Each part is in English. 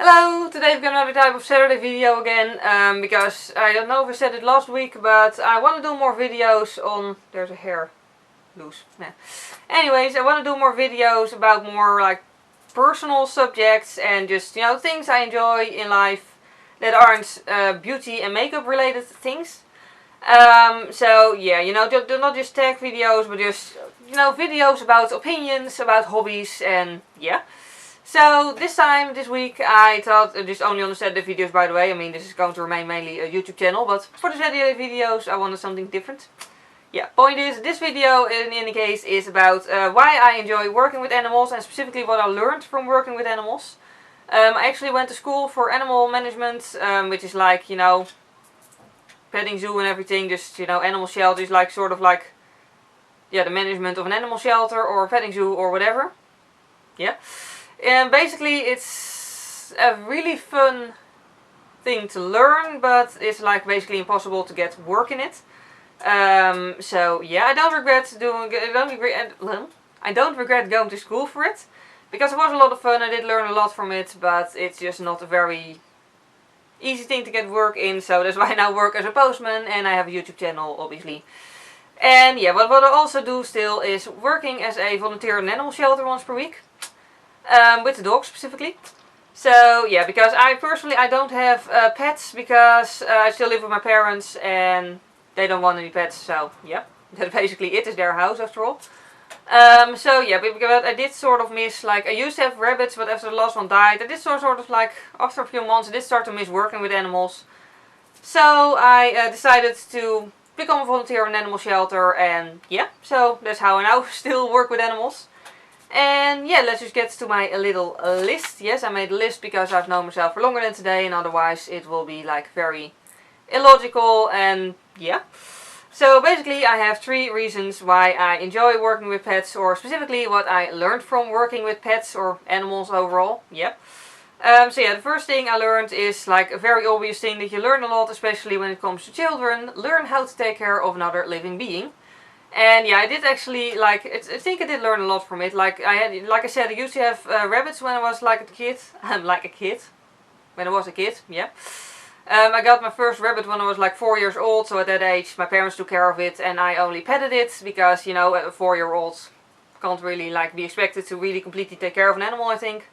Hello! Today we've got another type of Saturday video again, because I don't know if I said it last week, but I want to do more videos on... There's a hair loose. Nah. Anyways, I want to do more videos about more like personal subjects and just, you know, things I enjoy in life that aren't beauty and makeup related things. So yeah, you know, they're not just tech videos, but just, you know, videos about opinions, about hobbies, and yeah. So this week, I thought, just only on the Saturday videos by the way, I mean this is going to remain mainly a YouTube channel, but for the Saturday videos I wanted something different. Yeah, point is, this video in any case is about why I enjoy working with animals and specifically what I learned from working with animals. I actually went to school for animal management, which is like, you know, petting zoo and everything, just, you know, animal shelter is like sort of like, yeah, the management of an animal shelter or a petting zoo or whatever. Yeah. And basically it's a really fun thing to learn, but it's like basically impossible to get work in it. So yeah, I don't regret going to school for it, because it was a lot of fun. I did learn a lot from it, but it's just not a very easy thing to get work in, so that's why I now work as a postman and I have a YouTube channel, obviously. And yeah, but what I also do still is working as a volunteer in an animal shelter once per week. With the dogs specifically. So yeah, because I don't have pets, because I still live with my parents and they don't want any pets, so yeah, that basically it is their house after all. So yeah, but I did sort of miss, like, I used to have rabbits, but after the last one died, I did sort of like, after a few months, I did start to miss working with animals. So I decided to become a volunteer in an animal shelter, and yeah, so that's how I now still work with animals. And yeah, let's just get to my little list. Yes, I made a list because I've known myself for longer than today, and otherwise it will be like very illogical, and yeah. So basically I have 3 reasons why I enjoy working with pets, or specifically what I learned from working with pets or animals overall. Yeah. So yeah, the first thing I learned is like a very obvious thing that you learn a lot, especially when it comes to children. Learn how to take care of another living being. And yeah, I did actually, like, I think I did learn a lot from it. Like I said, I used to have rabbits when I was like a kid. When I was a kid, yeah. I got my first rabbit when I was like 4 years old, so at that age my parents took care of it and I only petted it, because, you know, a 4-year-old can't really like be expected to really completely take care of an animal, I think.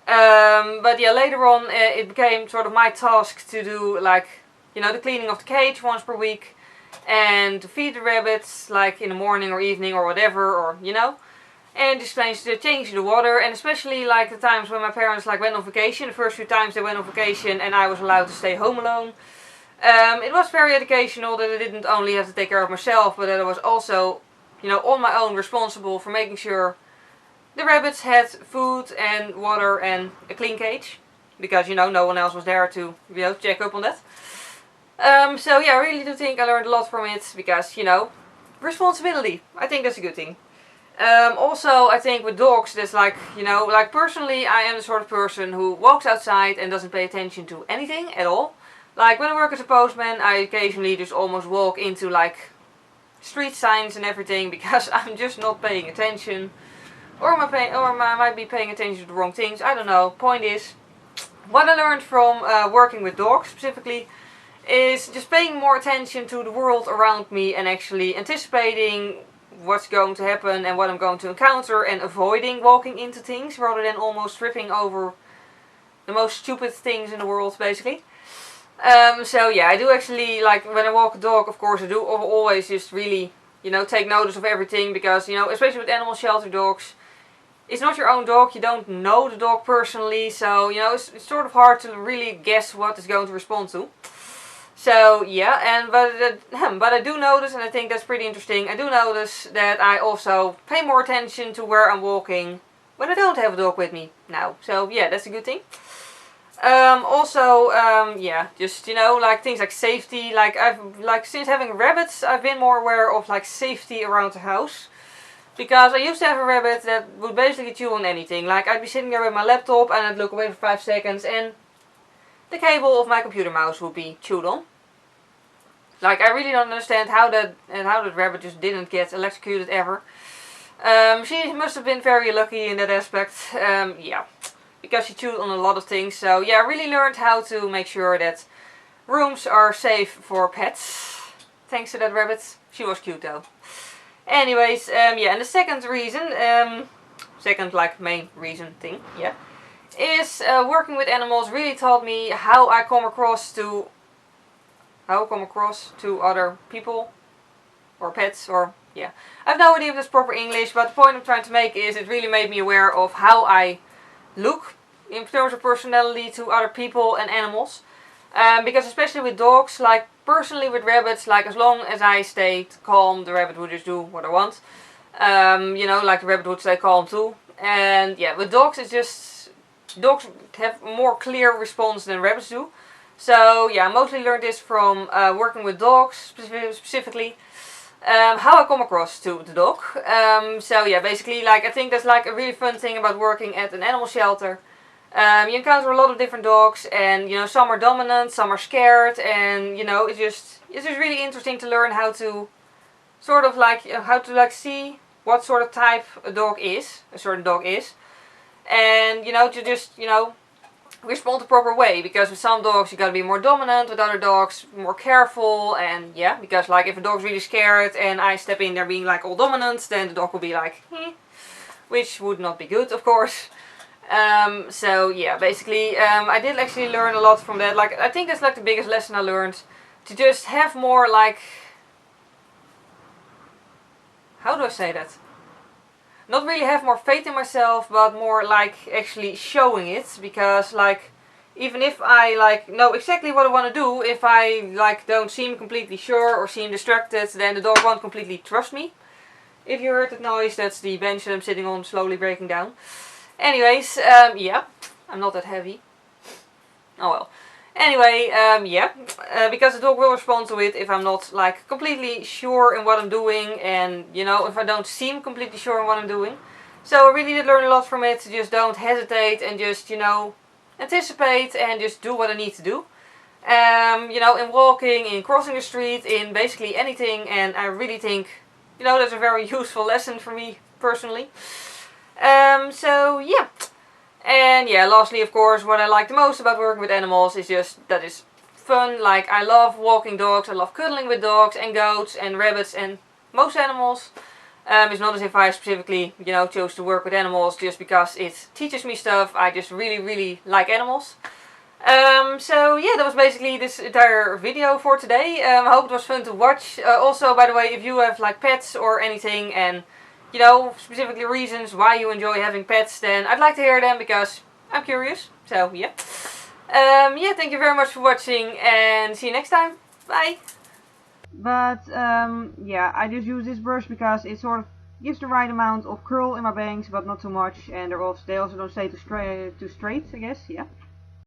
But yeah, later on it became sort of my task to do, like, you know, the cleaning of the cage once per week. And to feed the rabbits, like in the morning or evening or whatever, or, you know, and just change the water. And especially like the times when my parents like went on vacation, the first few times they went on vacation and I was allowed to stay home alone. It was very educational that I didn't only have to take care of myself, but that I was also, you know, on my own responsible for making sure the rabbits had food and water and a clean cage. Because, you know, no one else was there to, you know, check up on that. So yeah, I really do think I learned a lot from it, because, you know, responsibility. I think that's a good thing. Also, I think with dogs, there's like, you know, like personally, I am the sort of person who walks outside and doesn't pay attention to anything at all. Like when I work as a postman, I occasionally just almost walk into like street signs and everything, because I'm just not paying attention. Or I might be paying attention to the wrong things, I don't know. Point is, what I learned from working with dogs specifically is just paying more attention to the world around me and actually anticipating what's going to happen and what I'm going to encounter, and avoiding walking into things rather than almost tripping over the most stupid things in the world, basically. So yeah, I do actually, like when I walk a dog, of course I do always just really, you know, take notice of everything, because, you know, especially with animal shelter dogs, it's not your own dog, you don't know the dog personally, so, you know, it's sort of hard to really guess what it's going to respond to. So yeah, but I do notice, and I think that's pretty interesting, I do notice that I also pay more attention to where I'm walking when I don't have a dog with me now. So yeah, that's a good thing. Yeah, just, you know, like things like safety, like since having rabbits, I've been more aware of like safety around the house. Because I used to have a rabbit that would basically chew on anything. Like I'd be sitting there with my laptop and I'd look away for 5 seconds and the cable of my computer mouse would be chewed on. Like, I really don't understand how that rabbit just didn't get electrocuted ever. She must have been very lucky in that aspect. Yeah. because she chewed on a lot of things. So yeah, I really learned how to make sure that rooms are safe for pets. Thanks to that rabbit. She was cute though. Anyways, yeah, and the second reason, second like main reason thing, yeah, is working with animals really taught me how I come across to other people or pets, or yeah, I have no idea if that's proper English, but the point I'm trying to make is it really made me aware of how I look in terms of personality to other people and animals. Because especially with dogs, like personally with rabbits, like as long as I stayed calm, the rabbit would just do what I want. You know, like the rabbit would stay calm too. And yeah, with dogs it's just, dogs have a more clear response than rabbits do. So yeah, I mostly learned this from working with dogs specifically. How I come across to the dog. So yeah, basically, like I think that's like a really fun thing about working at an animal shelter. You encounter a lot of different dogs, and you know, some are dominant, some are scared, and you know, it's just really interesting to learn how to sort of like see what sort of type a certain dog is, and you know, to just, you know, respond the proper way. Because with some dogs you gotta be more dominant, with other dogs more careful, and yeah, because like if a dog's really scared and I step in there being like all dominant, then the dog will be like, which would not be good, of course. So yeah, basically I did actually learn a lot from that. Like I think that's like the biggest lesson I learned, to just have more like, how do I say that? Not really have more faith in myself, but more like actually showing it. Because like, even if I like know exactly what I want to do, if I like don't seem completely sure or seem distracted, then the dog won't completely trust me. If you heard that noise, that's the bench that I'm sitting on slowly breaking down. Anyways, yeah, I'm not that heavy. Oh well. Anyway, yeah, because the dog will respond to it if I'm not like completely sure in what I'm doing, and you know, if I don't seem completely sure in what I'm doing. So I really did learn a lot from it. Just don't hesitate and just, you know, anticipate and just do what I need to do. You know, in walking, in crossing the street, in basically anything, and I really think, you know, that's a very useful lesson for me personally. So yeah. And yeah, lastly, of course, what I like the most about working with animals is just that it's fun. Like, I love walking dogs, I love cuddling with dogs and goats and rabbits and most animals. It's not as if I specifically, you know, chose to work with animals just because it teaches me stuff. I just really, really like animals. So yeah, that was basically this entire video for today. I hope it was fun to watch. Also, by the way, if you have like pets or anything, and you know, specifically reasons why you enjoy having pets, then I'd like to hear them, because I'm curious. So yeah. Yeah, thank you very much for watching, and see you next time. Bye. But yeah, I just use this brush because it sort of gives the right amount of curl in my bangs, but not too much, and they also don't stay too straight, I guess. Yeah.